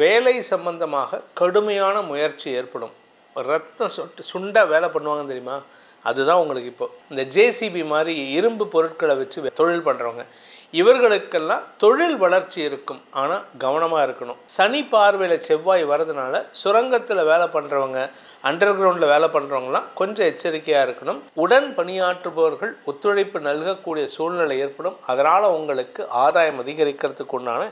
வேலை சம்பந்தமாக கடுமையான முயற்சி ஏற்படும். ரத்தம் சுண்ட வேலை பண்ணுவாங்க தெரியுமா, அதுதான் உங்களுக்கு இப்போ இந்த ஜேசிபி மாதிரி இரும்பு பொருட்களை வச்சு தொழில் பண்ணுறவங்க இவர்களுக்கெல்லாம் தொழில் வளர்ச்சி இருக்கும். ஆனால் கவனமாக இருக்கணும். சனி பார்வையில் செவ்வாய் வரதுனால சுரங்கத்தில் வேலை பண்ணுறவங்க, அண்டர் கிரவுண்டில் வேலை பண்ணுறவங்களாம் கொஞ்சம் எச்சரிக்கையாக இருக்கணும். உடன் பணியாற்றுபவர்கள் ஒத்துழைப்பு நல்கக்கூடிய சூழ்நிலை ஏற்படும். அதனால் உங்களுக்கு ஆதாயம் அதிகரிக்கிறதுக்கு உண்டான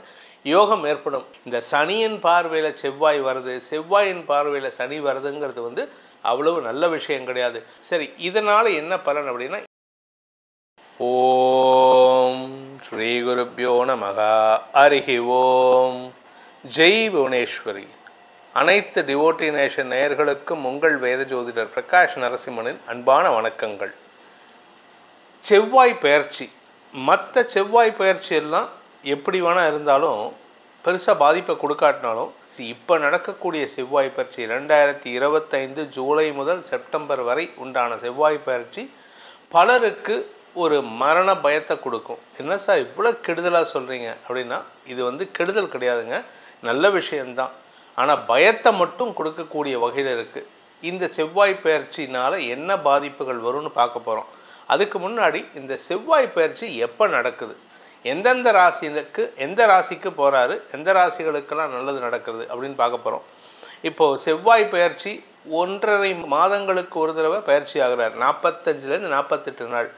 யோகம் ஏற்படும். இந்த சனியின் பார்வையில் செவ்வாய் வருது, செவ்வாயின் பார்வையில் சனி வருதுங்கிறது வந்து அவ்வளவு நல்ல விஷயம் கிடையாது. சரி, இதனால் என்ன பலன் அப்படின்னா, ஓம் ஸ்ரீ குருப்யோ நமக. ஹரிஹி ஓம். ஜெய் புவனேஸ்வரி. அனைத்து டிவோட்டி நேஷன் நேயர்களுக்கும் உங்கள் வேத ஜோதிடர் பிரகாஷ் நரசிம்மனின் அன்பான வணக்கங்கள். செவ்வாய் பெயர்ச்சி, மற்ற செவ்வாய் பெயர்ச்சி எல்லாம் எப்படி வேணால் இருந்தாலும் பெருசாக பாதிப்பை கொடுக்காட்டினாலும் இப்போ நடக்கக்கூடிய செவ்வாய் பயிற்சி 2025 ஜூலை முதல் செப்டம்பர் வரை உண்டான செவ்வாய் பயிற்சி பலருக்கு ஒரு மரண பயத்தை கொடுக்கும். என்ன சார் இவ்வளோ கெடுதலாக சொல்கிறீங்க அப்படின்னா, இது வந்து கெடுதல் கிடையாதுங்க, நல்ல விஷயந்தான். ஆனால் பயத்தை மட்டும் கொடுக்கக்கூடிய வகையில் இருக்குது. இந்த செவ்வாய் பயிற்சினால் என்ன பாதிப்புகள் வரும்னு பார்க்க போகிறோம். அதுக்கு முன்னாடி இந்த செவ்வாய் பயிற்சி எப்போ நடக்குது, எந்தெந்த ராசிகளுக்கு எந்த ராசிக்கு போகிறாரு, எந்த ராசிகளுக்கெல்லாம் நல்லது நடக்கிறது அப்படின்னு பார்க்க போகிறோம். இப்போது செவ்வாய் பயிற்சி 1.5 மாதங்களுக்கு ஒரு தடவை பயிற்சி ஆகிறார். 45லேருந்து 48 நாள்.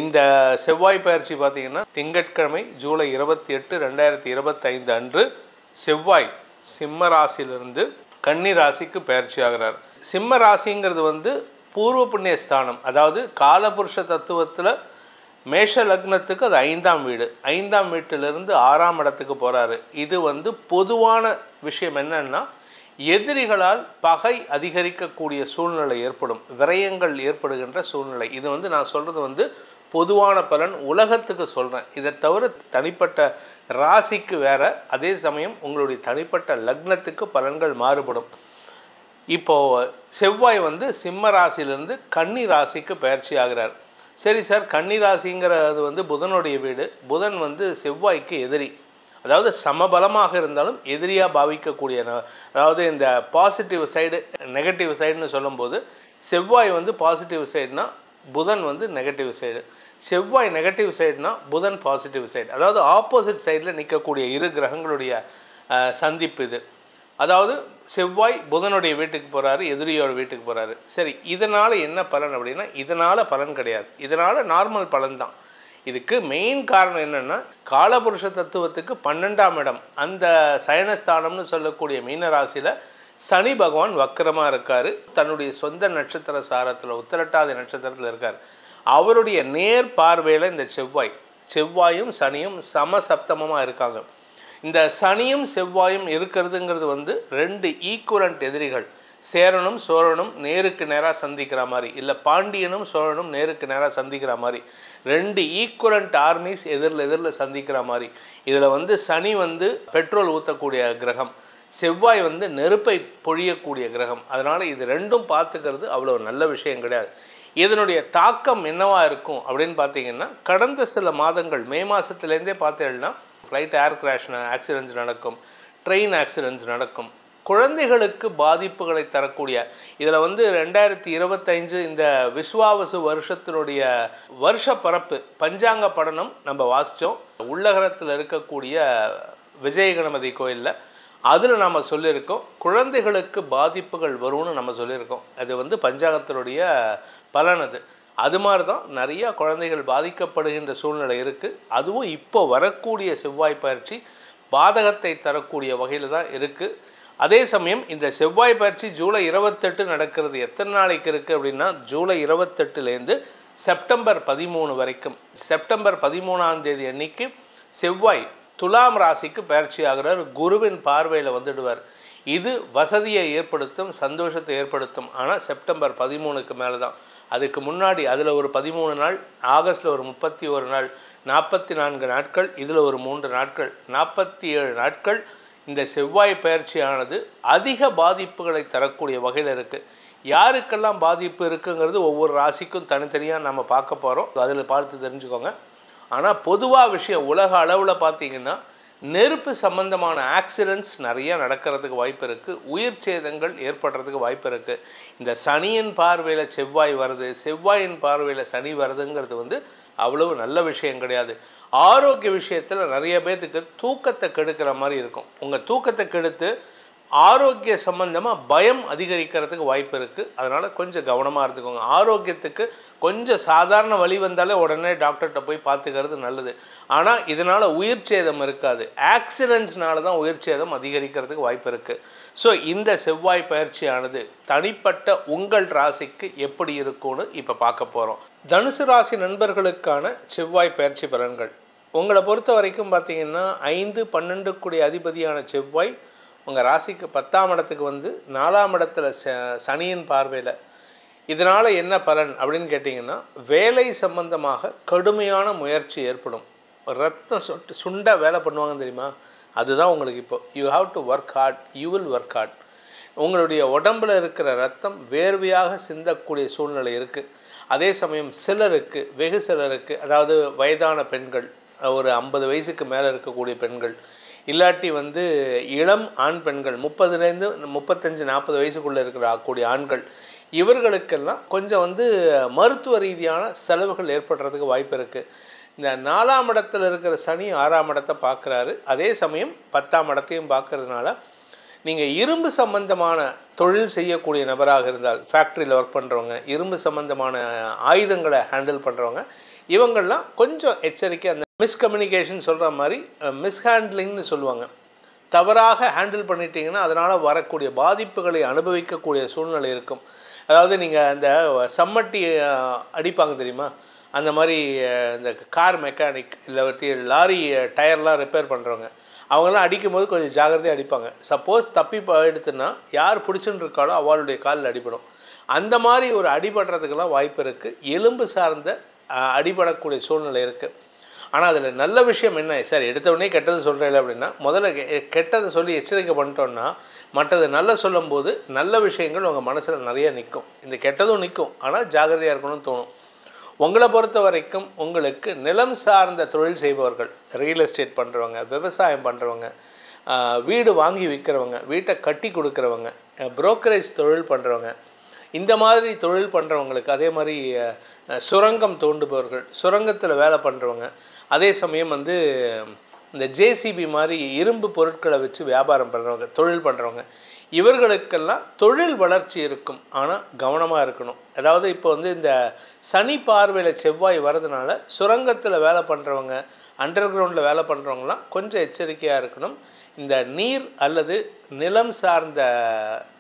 இந்த செவ்வாய் பயிற்சி பார்த்திங்கன்னா திங்கட்கிழமை ஜூலை 28, 2025 அன்று செவ்வாய் சிம்ம ராசியிலிருந்து கன்னி ராசிக்கு பயிற்சி ஆகிறார். சிம்ம ராசிங்கிறது வந்து பூர்வ புண்ணிய ஸ்தானம். அதாவது காலபுருஷ தத்துவத்தில் மேஷ லக்னத்துக்கு அது 5ஆம் வீடு. 5ஆம் வீட்டிலிருந்து 6ஆம் இடத்துக்கு போகிறாரு. இது வந்து பொதுவான விஷயம் என்னன்னா, எதிரிகளால் பகை அதிகரிக்கக்கூடிய சூழ்நிலை ஏற்படும், விரயங்கள் ஏற்படுகின்ற சூழ்நிலை. இது வந்து நான் சொல்கிறது வந்து பொதுவான பலன், உலகத்துக்கு சொல்கிறேன். இதை தவிர தனிப்பட்ட ராசிக்கு வேறு, அதே சமயம் உங்களுடைய தனிப்பட்ட லக்னத்துக்கு பலன்கள் மாறுபடும். இப்போது செவ்வாய் வந்து சிம்ம ராசியிலிருந்து கன்னி ராசிக்கு பயிற்சி ஆகிறார். சரி சார், கன்னி ராசிங்கிறது வந்து புதனுடைய வீடு. புதன் வந்து செவ்வாய்க்கு எதிரி. அதாவது சமபலமாக இருந்தாலும் எதிரியாக பாவிக்கக்கூடிய, அதாவது இந்த பாசிட்டிவ் சைடு நெகட்டிவ் சைடுன்னு சொல்லும்போது செவ்வாய் வந்து பாசிட்டிவ் சைடுனா புதன் வந்து நெகட்டிவ் சைடு, செவ்வாய் நெகட்டிவ் சைடுனா புதன் பாசிட்டிவ் சைடு. அதாவது ஆப்போசிட் சைடில் நிற்கக்கூடிய இரு கிரகங்களுடைய சந்திப்பு இது. அதாவது செவ்வாய் புதனுடைய வீட்டுக்கு போகிறாரு, எதிரியோட வீட்டுக்கு போகிறாரு. சரி, இதனால் என்ன பலன் அப்படின்னா, இதனால் பலன் கிடையாது, இதனால் நார்மல் பலன் தான். இதுக்கு மெயின் காரணம் என்னென்னா, காலபுருஷ தத்துவத்துக்கு 12ஆம் இடம், அந்த சயனஸ்தானம்னு சொல்லக்கூடிய மீனராசியில் சனி பகவான் வக்கரமாக இருக்கார். தன்னுடைய சொந்த நட்சத்திர சாரத்தில் உத்திரட்டாதி நட்சத்திரத்தில் இருக்கார். அவருடைய நேர் பார்வையில் இந்த செவ்வாயும் சனியும் சமசப்தமமாக இருக்காங்க. இந்த சனியும் செவ்வாயும் இருக்கிறதுங்கிறது வந்து 2 ஈக்குவலண்ட் எதிரிகள். சேரனும் சோழனும் நேருக்கு நேராக சந்திக்கிற மாதிரி, இல்லை பாண்டியனும் சோழனும் நேருக்கு நேராக சந்திக்கிற மாதிரி 2 ஈக்குவலண்ட் ஆர்மிஸ் எதிரில் சந்திக்கிற மாதிரி. இதில் வந்து சனி வந்து பெட்ரோல் ஊற்றக்கூடிய கிரகம், செவ்வாய் வந்து நெருப்பை பொழியக்கூடிய கிரகம். அதனால் இது ரெண்டும் பார்த்துக்கிறது அவ்வளோ நல்ல விஷயம் கிடையாது. இதனுடைய தாக்கம் என்னவாக இருக்கும் அப்படின்னு பார்த்தீங்கன்னா, கடந்த சில மாதங்கள் மே மாதத்துலேருந்தே பார்த்தீங்கன்னா ஃப்ளைட் ஏர் கிராஷ் ஆக்சிடென்ட்ஸ் நடக்கும், ட்ரெயின் ஆக்சிடென்ட்ஸ் நடக்கும். குழந்தைகளுக்கு பாதிப்புகளை தரக்கூடிய, இதில் வந்து 2025 இந்த விஸ்வாவசு வருஷத்தினுடைய வருஷ பரப்பு பஞ்சாங்க படனம் நம்ம வாசித்தோம். உள்ளகரத்தில் இருக்கக்கூடிய விஜய கணபதி கோயிலில் அதில் நம்ம சொல்லியிருக்கோம் குழந்தைகளுக்கு பாதிப்புகள் வரும்னு நம்ம சொல்லியிருக்கோம். அது வந்து பஞ்சாங்கத்தினுடைய பலன். அது மாதிரி தான் நிறையா குழந்தைகள் பாதிக்கப்படுகின்ற சூழ்நிலை இருக்குது. அதுவும் இப்போ வரக்கூடிய செவ்வாய் பயிற்சி பாதகத்தை தரக்கூடிய வகையில் தான் இருக்குது. அதே சமயம் இந்த செவ்வாய் பயிற்சி ஜூலை 28 நடக்கிறது. எத்தனை நாளைக்கு இருக்குது அப்படின்னா, ஜூலை 28லேருந்து செப்டம்பர் 13 வரைக்கும். செப்டம்பர் 13ஆம் தேதி அன்னைக்கு செவ்வாய் துலாம் ராசிக்கு பயிற்சி ஆகிறார். குருவின் பார்வையில் வந்துடுவார். இது வசதியை ஏற்படுத்தும், சந்தோஷத்தை ஏற்படுத்தும். ஆனால் செப்டம்பர் 13க்கு மேலே தான். அதுக்கு முன்னாடி அதில் ஒரு 13 நாள், ஆகஸ்டில் ஒரு 31 நாள், 44 நாட்கள், இதில் ஒரு 3 நாட்கள், 47 நாட்கள் இந்த செவ்வாய் பயிற்சியானது அதிக பாதிப்புகளை தரக்கூடிய வகையில் இருக்குது. யாருக்கெல்லாம் பாதிப்பு இருக்குங்கிறது ஒவ்வொரு ராசிக்கும் தனித்தனியாக நம்ம பார்க்க போகிறோம். அதில் பார்த்து தெரிஞ்சுக்கோங்க. ஆனால் பொதுவாக விஷயம் உலக அளவில் பார்த்திங்கன்னா நெருப்பு சம்பந்தமான ஆக்சிடென்ட்ஸ் நிறைய நடக்கிறதுக்கு வாய்ப்பு இருக்குது. உயிர் சேதங்கள் ஏற்படுறதுக்கு வாய்ப்பு இருக்குது. இந்த சனியின் பார்வையில் செவ்வாய் வருது, செவ்வாயின் பார்வையில் சனி வருதுங்கிறது வந்து அவ்வளவு நல்ல விஷயம் கிடையாது. ஆரோக்கிய விஷயத்தில் நிறைய பேர்த்துக்கு தூக்கத்தை கெடுக்கிற மாதிரி இருக்கும். உங்கள் தூக்கத்தை கெடுத்து ஆரோக்கிய சம்பந்தமாக பயம் அதிகரிக்கிறதுக்கு வாய்ப்பு இருக்குது. அதனால் கொஞ்சம் கவனமாக இருந்துக்கோங்க. ஆரோக்கியத்துக்கு கொஞ்சம் சாதாரண வலி வந்தாலே உடனே டாக்டர்கிட்ட போய் பார்த்துக்கிறது நல்லது. ஆனால் இதனால் உயிர் சேதம் இருக்காது. ஆக்சிடென்ட்ஸ்னால தான் உயிர் சேதம் அதிகரிக்கிறதுக்கு வாய்ப்பு இருக்குது. ஸோ இந்த செவ்வாய் பயிற்சியானது தனிப்பட்ட உங்கள் ராசிக்கு எப்படி இருக்கும்னு இப்போ பார்க்க போகிறோம். தனுசு ராசி நண்பர்களுக்கான செவ்வாய் பயிற்சி பலன்கள் உங்களை பொறுத்த வரைக்கும் பார்த்தீங்கன்னா 5, 12 கூடிய அதிபதியான செவ்வாய் உங்கள் ராசிக்கு 10ஆம் இடத்துக்கு வந்து 4ஆம் இடத்துல சனியின் பார்வையில். இதனால் என்ன பலன் அப்படின்னு கேட்டிங்கன்னா, வேலை சம்பந்தமாக கடுமையான முயற்சி ஏற்படும். ரத்தம் சுண்ட வேலை பண்ணுவாங்க தெரியுமா, அதுதான் உங்களுக்கு இப்போ. You have to work hard, you will work hard. உங்களுடைய உடம்பில் இருக்கிற ரத்தம் வேர்வையாக சிந்தக்கூடிய சூழ்நிலை இருக்குது. அதே சமயம் சிலருக்கு, வெகு சிலருக்கு, அதாவது வயதான பெண்கள், ஒரு 50 வயசுக்கு மேலே இருக்கக்கூடிய பெண்கள், இல்லாட்டி வந்து இளம் ஆண் பெண்கள் 30லேருந்து 35, 40 வயசுக்குள்ளே இருக்கக்கூடிய ஆண்கள், இவர்களுக்கெல்லாம் கொஞ்சம் வந்து மருத்துவ ரீதியான செலவுகள் ஏற்படுறதுக்கு வாய்ப்பு இருக்குது. இந்த 4ஆம் இடத்துல இருக்கிற சனி 6ஆம் இடத்தை பார்க்குறாரு. அதே சமயம் 10ஆம் இடத்தையும் பார்க்கறதுனால நீங்கள் இரும்பு சம்பந்தமான தொழில் செய்யக்கூடிய நபராக இருந்தால், ஃபேக்ட்ரியில் ஒர்க் பண்ணுறவங்க, இரும்பு சம்பந்தமான ஆயுதங்களை ஹேண்டில் பண்ணுறவங்க, இவங்கள்லாம் கொஞ்சம் எச்சரிக்கை. அந்த மிஸ்கம்யூனிகேஷன் சொல்கிற மாதிரி மிஸ்ஹேண்ட்லிங்னு சொல்லுவாங்க. தவறாக ஹேண்டில் பண்ணிட்டீங்கன்னா அதனால் வரக்கூடிய பாதிப்புகளை அனுபவிக்கக்கூடிய சூழ்நிலை இருக்கும். அதாவது நீங்கள் அந்த சம்மட்டி அடிப்பாங்க தெரியுமா, அந்த மாதிரி இந்த கார் மெக்கானிக் இல்லை லாரி டயர்லாம் ரிப்பேர் பண்ணுறவங்க, அவங்களாம் அடிக்கும்போது கொஞ்சம் ஜாகிரதையாக அடிப்பாங்க. சப்போஸ் தப்பி எடுத்துன்னா யார் பிடிச்சுன்னு இருக்காளோ அவளுடைய காலில் அடிபடும். அந்த மாதிரி ஒரு அடிபடுறதுக்கெல்லாம் வாய்ப்பு இருக்குது. எலும்பு சார்ந்த அடிபடக்கூடிய சூழ்நிலை இருக்குது. ஆனால் அதில் நல்ல விஷயம் என்ன, சார் எடுத்தவொடனே கெட்டது சொல்கிறேன் அப்படின்னா, முதல்ல கெட்டதை சொல்லி எச்சரிக்கை பண்ணிட்டோன்னா மற்றது நல்ல சொல்லும்போது நல்ல விஷயங்கள் உங்கள் மனசில் நிறைய நிற்கும். இந்த கெட்டதும் நிற்கும், ஆனால் ஜாகிரதையாக இருக்கணும்னு தோணும். உங்களை பொறுத்த வரைக்கும் உங்களுக்கு நிலம் சார்ந்த தொழில் செய்பவர்கள், ரியல் எஸ்டேட் பண்ணுறவங்க, விவசாயம் பண்ணுறவங்க, வீடு வாங்கி விற்கிறவங்க, வீட்டை கட்டி கொடுக்குறவங்க, புரோக்கரேஜ் தொழில் பண்ணுறவங்க, இந்த மாதிரி தொழில் பண்ணுறவங்களுக்கு, அதே மாதிரி சுரங்கம் தோண்டுபவர்கள், சுரங்கத்தில் வேலை பண்ணுறவங்க, அதே சமயம் வந்து இந்த ஜேசிபி மாதிரி இரும்பு பொருட்களை வச்சு வியாபாரம் பண்ணுறவங்க, தொழில் பண்ணுறவங்க, இவர்களுக்கெல்லாம் தொழில் வளர்ச்சி இருக்கும். ஆனால் கவனமாக இருக்கணும். அதாவது இப்போ வந்து இந்த சனி பார்வையில் செவ்வாய் வரதுனால சுரங்கத்தில் வேலை பண்ணுறவங்க, அண்டர் கிரவுண்டில் வேலை பண்ணுறவங்களாம் கொஞ்சம் எச்சரிக்கையாக இருக்கணும். இந்த நீர் அல்லது நிலம் சார்ந்த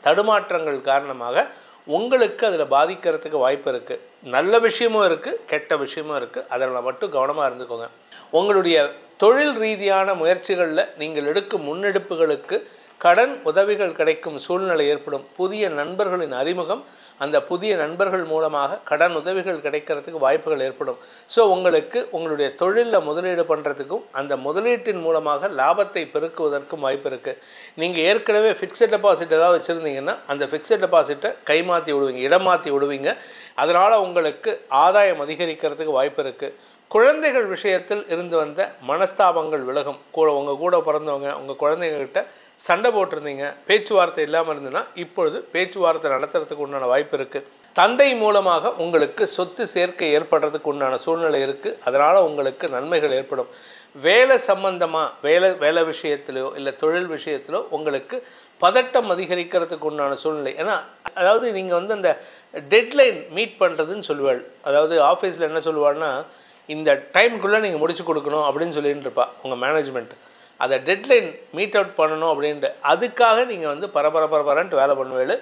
தடுமாற்றங்கள் காரணமாக உங்களுக்கு அதில் பாதிக்கிறதுக்கு வாய்ப்பு இருக்குது. நல்ல விஷயமும் இருக்குது, கெட்ட விஷயமும் இருக்குது. அதில் மட்டும் கவனமாக இருந்துக்கோங்க. உங்களுடைய தொழில் ரீதியான முயற்சிகளில் நீங்கள் எடுக்கும் முன்னெடுப்புகளுக்கு கடன் உதவிகள் கிடைக்கும் சூழ்நிலை ஏற்படும். புதிய நண்பர்களின் அறிமுகம், அந்த புதிய நண்பர்கள் மூலமாக கடன் உதவிகள் கிடைக்கிறதுக்கு வாய்ப்புகள் ஏற்படும். ஸோ உங்களுக்கு உங்களுடைய தொழிலில் முதலீடு பண்ணுறதுக்கும் அந்த முதலீட்டின் மூலமாக லாபத்தை பெருக்குவதற்கும் வாய்ப்பு இருக்குது. நீங்கள் ஏற்கனவே ஃபிக்ஸட் டெபாசிட் ஏதாவது வச்சுருந்தீங்கன்னா அந்த ஃபிக்ஸட் டெபாசிட்டை கைமாற்றி விடுவீங்க, இடம் மாற்றி விடுவீங்க. அதனால் உங்களுக்கு ஆதாயம் அதிகரிக்கிறதுக்கு வாய்ப்பு இருக்குது. குழந்தைகள் விஷயத்தில் இருந்து வந்த மனஸ்தாபங்கள் விலகும். உங்கள் கூட பிறந்தவங்க, உங்கள் குழந்தைங்கக்கிட்ட சண்டை போட்டிருந்தீங்க, பேச்சுவார்த்தை இல்லாமல் இருந்ததுன்னா இப்பொழுது பேச்சுவார்த்தை நடத்துறதுக்கு உண்டான வாய்ப்பு இருக்குது. தந்தை மூலமாக உங்களுக்கு சொத்து சேர்க்கை ஏற்படுறதுக்கு உண்டான சூழ்நிலை இருக்குது. அதனால் உங்களுக்கு நன்மைகள் ஏற்படும். வேலை சம்பந்தமாக வேலை விஷயத்திலோ இல்லை தொழில் விஷயத்திலோ உங்களுக்கு பதட்டம் அதிகரிக்கிறதுக்கு உண்டான சூழ்நிலை. ஏன்னா அதாவது நீங்கள் வந்து அந்த டெட்லைன் மீட் பண்ணுறதுன்னு சொல்லுவாள். அதாவது ஆஃபீஸில் என்ன சொல்லுவாள்னா, இந்த டைமுக்குள்ளே நீங்கள் முடிச்சு கொடுக்கணும் அப்படின்னு சொல்லிட்டு இருப்பா உங்கள் மேனேஜ்மெண்ட். அதை டெட்லைன் மீட் அவுட் பண்ணணும் அப்படின்ட்டு அதுக்காக நீங்கள் வந்து பரபரன்ட்டு வேலை பண்ணுவேன்.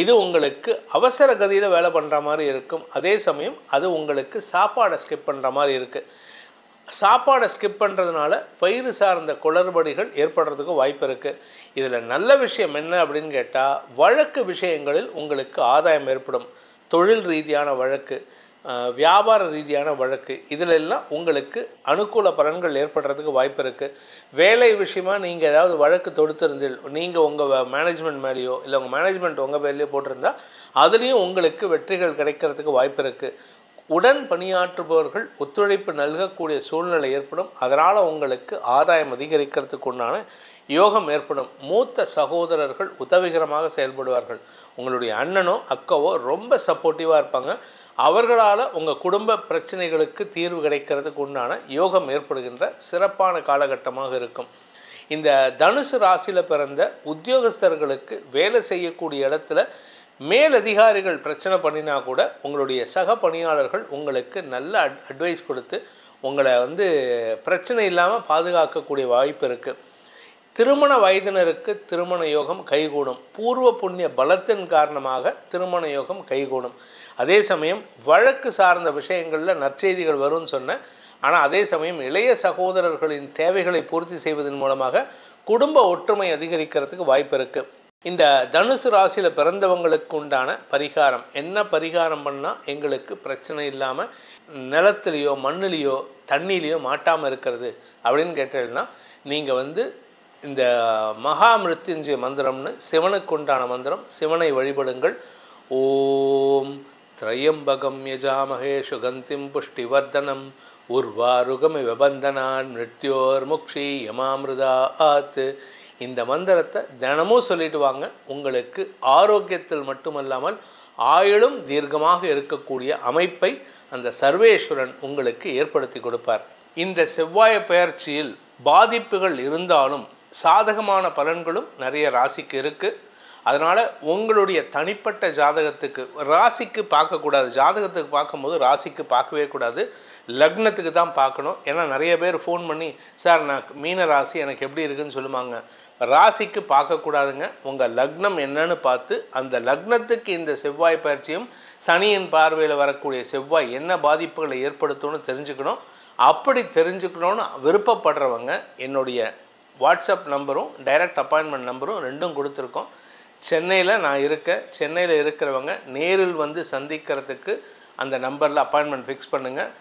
இது உங்களுக்கு அவசர கதியில் வேலை பண்ணுற மாதிரி இருக்கும். அதே சமயம் அது உங்களுக்கு சாப்பாடை ஸ்கிப் பண்ணுற மாதிரி இருக்குது. சாப்பாடை ஸ்கிப் பண்ணுறதுனால வயிறு சார்ந்த குளறுபடிகள் ஏற்படுறதுக்கு வாய்ப்பு இருக்குது. இதில் நல்ல விஷயம் என்ன அப்படின்னு கேட்டால், வழக்கு விஷயங்களில் உங்களுக்கு ஆதாயம் ஏற்படும். தொழில் ரீதியான வழக்கு, வியாபார ரீதியான வழக்கு, இதிலெல்லாம் உங்களுக்கு அனுகூல பலன்கள் ஏற்படுறதுக்கு வாய்ப்பு இருக்குது. வேலை விஷயமாக நீங்கள் ஏதாவது வழக்கு தொடுத்திருந்து நீங்கள் உங்கள் மேனேஜ்மெண்ட் மேலேயோ இல்லை உங்கள் மேனேஜ்மெண்ட் உங்கள் பேர்லேயோ போட்டிருந்தால் அதுலேயும் உங்களுக்கு வெற்றிகள் கிடைக்கிறதுக்கு வாய்ப்பு இருக்குது. உடன் பணியாற்றுபவர்கள் ஒத்துழைப்பு நல்கக்கூடிய சூழ்நிலை ஏற்படும். அதனால் உங்களுக்கு ஆதாயம் அதிகரிக்கிறதுக்கு உண்டான யோகம் ஏற்படும். மூத்த சகோதரர்கள் உதவிகரமாக செயல்படுவார்கள். உங்களுடைய அண்ணனோ அக்காவோ ரொம்ப சப்போர்ட்டிவாக இருப்பாங்க. அவர்களால் உங்கள் குடும்ப பிரச்சனைகளுக்கு தீர்வு கிடைக்கிறதுக்கு உண்டான யோகம் ஏற்படுகின்ற சிறப்பான காலகட்டமாக இருக்கும். இந்த தனுசு ராசியில் பிறந்த உத்தியோகஸ்தர்களுக்கு வேலை செய்யக்கூடிய இடத்துல மேலதிகாரிகள் பிரச்சனை பண்ணினா கூட உங்களுடைய சக பணியாளர்கள் உங்களுக்கு நல்ல அட்வைஸ் கொடுத்து உங்களை பிரச்சனை இல்லாமல் பாதுகாக்கக்கூடிய வாய்ப்பு இருக்குது. திருமண வயதினருக்கு திருமண யோகம் கைகூடும். பூர்வ புண்ணிய பலத்தின் காரணமாக திருமண யோகம் கைகூடும். அதே சமயம் வழக்கு சார்ந்த விஷயங்களில் நற்செய்திகள் வரும்னு சொன்னேன். ஆனால் அதே சமயம் இளைய சகோதரர்களின் தேவைகளை பூர்த்தி செய்வதன் மூலமாக குடும்ப ஒற்றுமை அதிகரிக்கிறதுக்கு வாய்ப்பு இருக்குது. இந்த தனுசு ராசியில் பிறந்தவங்களுக்கு உண்டான பரிகாரம் என்ன? பரிகாரம் பண்ணால் எங்களுக்கு பிரச்சனை இல்லாமல் நிலத்துலேயோ மண்ணிலேயோ தண்ணிலேயோ மாட்டாமல் இருக்கிறது அப்படின்னு கேட்டீங்கன்னா, நீங்கள் இந்த மகா மிருத்யுஞ்சய மந்திரம்னு சிவனுக்கு உண்டான மந்திரம். சிவனை வழிபடுங்கள். ஓம் திரையம்பகம் யஜாமஹே சுகந்திம் புஷ்டிவர்தனம் உர்வாருகமி வபந்தனான் மிருத்யோர் முக்ஷி யமாமிருதா ஆத்து. இந்த மந்திரத்தை தினமும் சொல்லிட்டு வாங்க. உங்களுக்கு ஆரோக்கியத்தில் மட்டுமல்லாமல் ஆயுளும் தீர்க்கமாக இருக்கக்கூடிய அமைப்பை அந்த சர்வேஸ்வரன் உங்களுக்கு ஏற்படுத்தி கொடுப்பார். இந்த செவ்வாய் பெயர்ச்சியில் பாதிப்புகள் இருந்தாலும் சாதகமான பலன்களும் நிறைய ராசிக்கு இருக்குது. அதனால் உங்களுடைய தனிப்பட்ட ஜாதகத்துக்கு ராசிக்கு பார்க்கக்கூடாது. ஜாதகத்துக்கு பார்க்கும்போது ராசிக்கு பார்க்கவே கூடாது, லக்னத்துக்கு தான் பார்க்கணும். ஏன்னா நிறைய பேர் ஃபோன் பண்ணி, சார் நான் மீன ராசி எனக்கு எப்படி இருக்குதுன்னு சொல்லுவாங்க. ராசிக்கு பார்க்கக்கூடாதுங்க. உங்கள் லக்னம் என்னன்னு பார்த்து அந்த லக்னத்துக்கு இந்த செவ்வாய் பயிற்சியும் சனியின் பார்வையில் வரக்கூடிய செவ்வாய் என்ன பாதிப்புகளை ஏற்படுத்தும்னு தெரிஞ்சுக்கணும். அப்படி தெரிஞ்சுக்கணுன்னு விருப்பப்படுறவங்க என்னுடைய வாட்ஸ்அப் நம்பரும் டைரக்ட் அப்பாயின்மெண்ட் நம்பரும் ரெண்டும் கொடுத்துருக்கோம். சென்னையில் நான் இருக்கேன். சென்னையில் இருக்கிறவங்க நேரில் சந்திக்கிறதுக்கு அந்த நம்பரில் அப்பாயின்மெண்ட் ஃபிக்ஸ் பண்ணுங்கள்.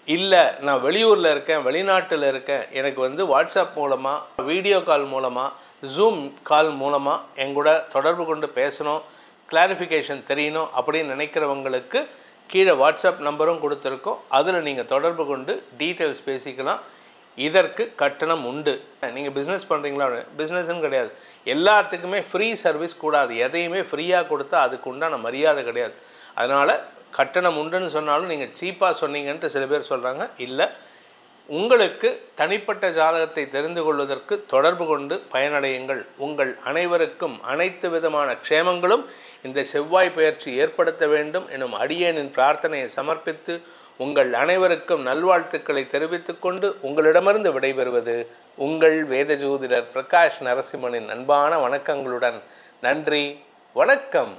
இல்லை நான் வெளியூரில் இருக்கேன், வெளிநாட்டில் இருக்கேன், எனக்கு வாட்ஸ்அப் மூலமாக, வீடியோ கால் மூலமாக, ஜூம் கால் மூலமாக எங்கூட தொடர்பு கொண்டு பேசணும், கிளாரிஃபிகேஷன் தெரியணும் அப்படின்னு நினைக்கிறவங்களுக்கு கீழே வாட்ஸ்அப் நம்பரும் கொடுத்துருக்கோம். அதில் நீங்கள் தொடர்பு கொண்டு டீட்டெயில்ஸ் பேசிக்கலாம். இதற்கு கட்டணம் உண்டு. நீங்கள் பிஸ்னஸ் பண்ணுறீங்களா? பிஸ்னஸ்ன்னு கிடையாது, எல்லாத்துக்குமே ஃப்ரீ சர்வீஸ் கூடாது. எதையுமே ஃப்ரீயாக கொடுத்தா அதுக்கு உண்டான மரியாதை கிடையாது. அதனால் கட்டணம் உண்டுன்னு சொன்னாலும் நீங்கள் சீப்பாக சொன்னீங்கன்ட்டு சில பேர் சொல்கிறாங்க. இல்லை, உங்களுக்கு தனிப்பட்ட ஜாதகத்தை தெரிந்து கொள்வதற்கு தொடர்பு கொண்டு பயனடையுங்கள். உங்கள் அனைவருக்கும் அனைத்து விதமான க்ஷேமங்களும் இந்த செவ்வாய் பெயர்ச்சி ஏற்படுத்த வேண்டும் எனும் அடியேனின் பிரார்த்தனையை சமர்ப்பித்து உங்கள் அனைவருக்கும் நல்வாழ்த்துக்களை தெரிவித்துக் கொண்டு உங்களிடமிருந்து விடைபெறுவது உங்கள் வேத ஜோதிடர் பிரகாஷ் நரசிம்மனின் அன்பான வணக்கங்களுடன். நன்றி, வணக்கம்.